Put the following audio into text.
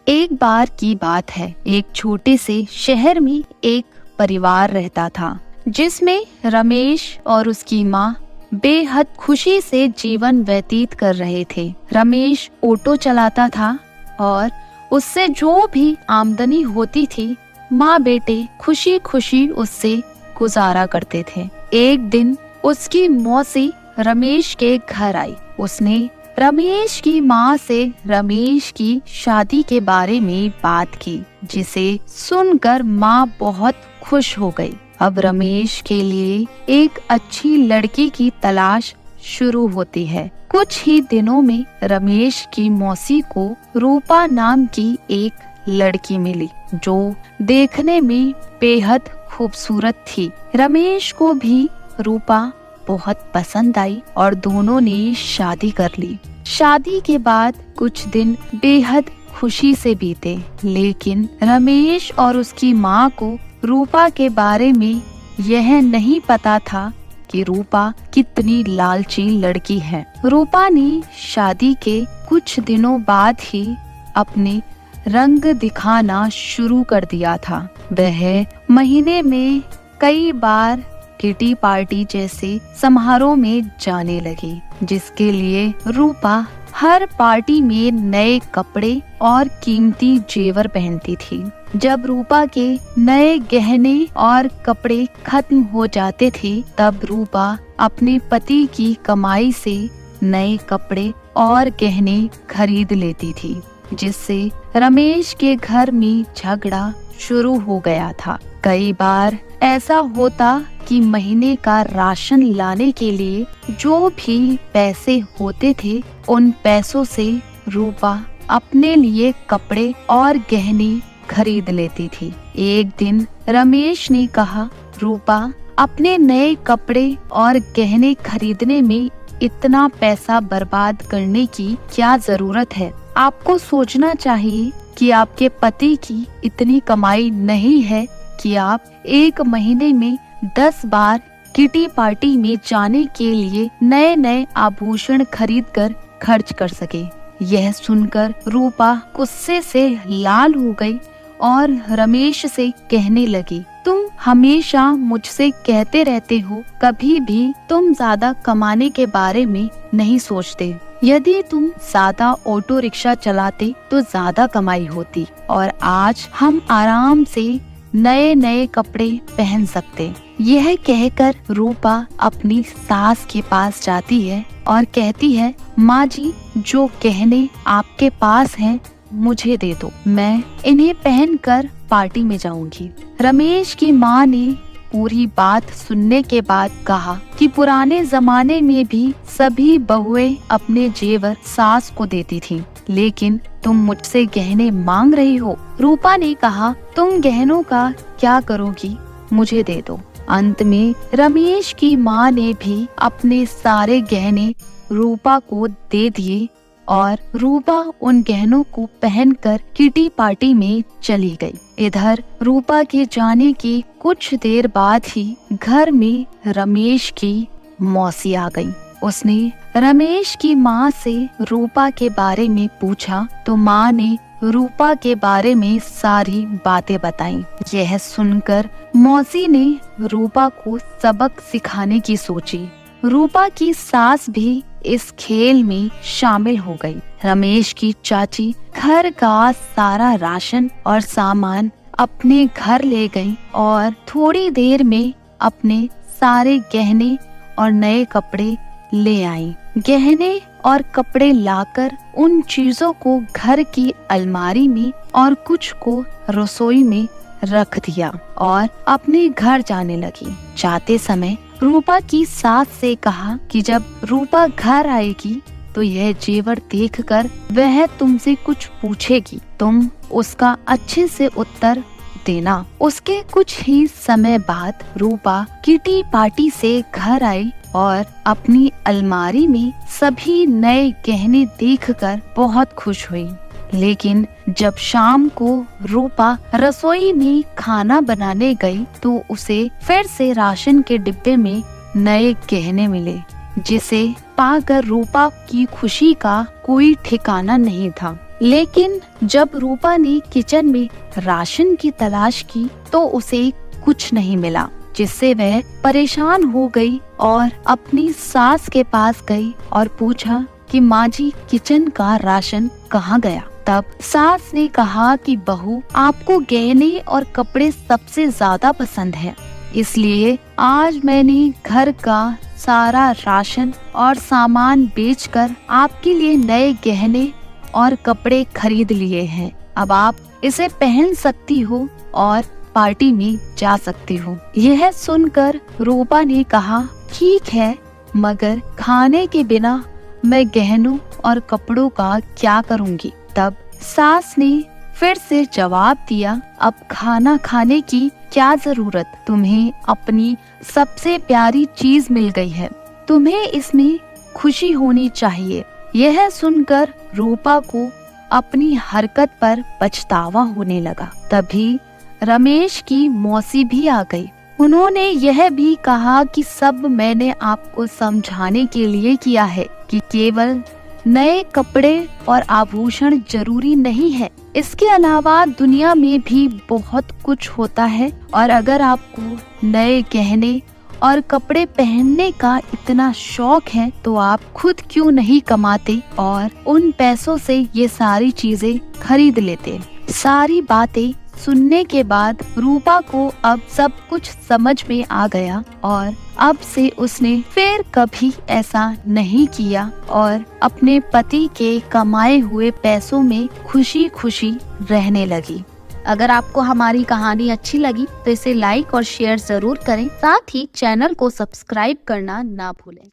एक बार की बात है, एक छोटे से शहर में एक परिवार रहता था जिसमें रमेश और उसकी माँ बेहद खुशी से जीवन व्यतीत कर रहे थे। रमेश ऑटो चलाता था और उससे जो भी आमदनी होती थी माँ बेटे खुशी खुशी उससे गुजारा करते थे। एक दिन उसकी मौसी रमेश के घर आई। उसने रमेश की माँ से रमेश की शादी के बारे में बात की, जिसे सुनकर माँ बहुत खुश हो गई। अब रमेश के लिए एक अच्छी लड़की की तलाश शुरू होती है। कुछ ही दिनों में रमेश की मौसी को रूपा नाम की एक लड़की मिली जो देखने में बेहद खूबसूरत थी। रमेश को भी रूपा बहुत पसंद आई और दोनों ने शादी कर ली। शादी के बाद कुछ दिन बेहद खुशी से बीते, लेकिन रमेश और उसकी माँ को रूपा के बारे में यह नहीं पता था कि रूपा कितनी लालची लड़की है। रूपा ने शादी के कुछ दिनों बाद ही अपने रंग दिखाना शुरू कर दिया था। वह महीने में कई बार किटी पार्टी जैसे समारोह में जाने लगी, जिसके लिए रूपा हर पार्टी में नए कपड़े और कीमती जेवर पहनती थी। जब रूपा के नए गहने और कपड़े खत्म हो जाते थे, तब रूपा अपने पति की कमाई से नए कपड़े और गहने खरीद लेती थी, जिससे रमेश के घर में झगड़ा शुरू हो गया था। कई बार ऐसा होता कि महीने का राशन लाने के लिए जो भी पैसे होते थे, उन पैसों से रूपा अपने लिए कपड़े और गहने खरीद लेती थी। एक दिन रमेश ने कहा, रूपा, अपने नए कपड़े और गहने खरीदने में इतना पैसा बर्बाद करने की क्या जरूरत है? आपको सोचना चाहिए कि आपके पति की इतनी कमाई नहीं है कि आप एक महीने में 10 बार किटी पार्टी में जाने के लिए नए नए आभूषण खरीद कर खर्च कर सके। यह सुनकर रूपा गुस्से से लाल हो गई और रमेश से कहने लगी, तुम हमेशा मुझसे कहते रहते हो, कभी भी तुम ज्यादा कमाने के बारे में नहीं सोचते। यदि तुम ज्यादा ऑटो रिक्शा चलाते तो ज्यादा कमाई होती और आज हम आराम से नए नए कपड़े पहन सकते। यह कहकर रूपा अपनी सास के पास जाती है और कहती है, माँ जी, जो गहने आपके पास हैं मुझे दे दो, मैं इन्हें पहनकर पार्टी में जाऊंगी। रमेश की माँ ने पूरी बात सुनने के बाद कहा कि पुराने जमाने में भी सभी बहुएं अपने जेवर सास को देती थीं, लेकिन तुम मुझसे गहने मांग रही हो। रूपा ने कहा, तुम गहनों का क्या करोगी, मुझे दे दो। अंत में रमेश की माँ ने भी अपने सारे गहने रूपा को दे दिए और रूपा उन गहनों को पहनकर किटी पार्टी में चली गई। इधर रूपा के जाने के कुछ देर बाद ही घर में रमेश की मौसी आ गई। उसने रमेश की माँ से रूपा के बारे में पूछा तो माँ ने रूपा के बारे में सारी बातें बताई। यह सुनकर मौसी ने रूपा को सबक सिखाने की सोची। रूपा की सास भी इस खेल में शामिल हो गई। रमेश की चाची घर का सारा राशन और सामान अपने घर ले गई और थोड़ी देर में अपने सारे गहने और नए कपड़े ले आई। गहने और कपड़े लाकर उन चीजों को घर की अलमारी में और कुछ को रसोई में रख दिया और अपने घर जाने लगी। जाते समय रूपा की सास से कहा कि जब रूपा घर आएगी तो यह जेवर देखकर वह तुमसे कुछ पूछेगी, तुम उसका अच्छे से उत्तर देना। उसके कुछ ही समय बाद रूपा किटी पार्टी से घर आई और अपनी अलमारी में सभी नए गहने देखकर बहुत खुश हुई। लेकिन जब शाम को रूपा रसोई में खाना बनाने गई तो उसे फिर से राशन के डिब्बे में नए गहने मिले, जिसे पाकर रूपा की खुशी का कोई ठिकाना नहीं था। लेकिन जब रूपा ने किचन में राशन की तलाश की तो उसे कुछ नहीं मिला, जिससे वह परेशान हो गई और अपनी सास के पास गई और पूछा कि माँ जी, किचन का राशन कहाँ गया। तब सास ने कहा कि बहू, आपको गहने और कपड़े सबसे ज्यादा पसंद है, इसलिए आज मैंने घर का सारा राशन और सामान बेचकर आपके लिए नए गहने और कपड़े खरीद लिए हैं। अब आप इसे पहन सकती हो और पार्टी में जा सकती हो। यह सुनकर रूपा ने कहा, ठीक है, मगर खाने के बिना मैं गहनों और कपड़ों का क्या करूंगी। तब सास ने फिर से जवाब दिया, अब खाना खाने की क्या जरूरत, तुम्हें अपनी सबसे प्यारी चीज मिल गई है, तुम्हें इसमें खुशी होनी चाहिए। यह सुनकर रूपा को अपनी हरकत पर पछतावा होने लगा। तभी रमेश की मौसी भी आ गई। उन्होंने यह भी कहा कि सब मैंने आपको समझाने के लिए किया है कि केवल नए कपड़े और आभूषण जरूरी नहीं है, इसके अलावा दुनिया में भी बहुत कुछ होता है, और अगर आपको नए गहने और कपड़े पहनने का इतना शौक है तो आप खुद क्यों नहीं कमाते और उन पैसों से ये सारी चीजें खरीद लेते। सारी बातें सुनने के बाद रूपा को अब सब कुछ समझ में आ गया और अब से उसने फिर कभी ऐसा नहीं किया और अपने पति के कमाए हुए पैसों में खुशी खुशी रहने लगी। अगर आपको हमारी कहानी अच्छी लगी तो इसे लाइक और शेयर जरूर करें, साथ ही चैनल को सब्सक्राइब करना ना भूलें।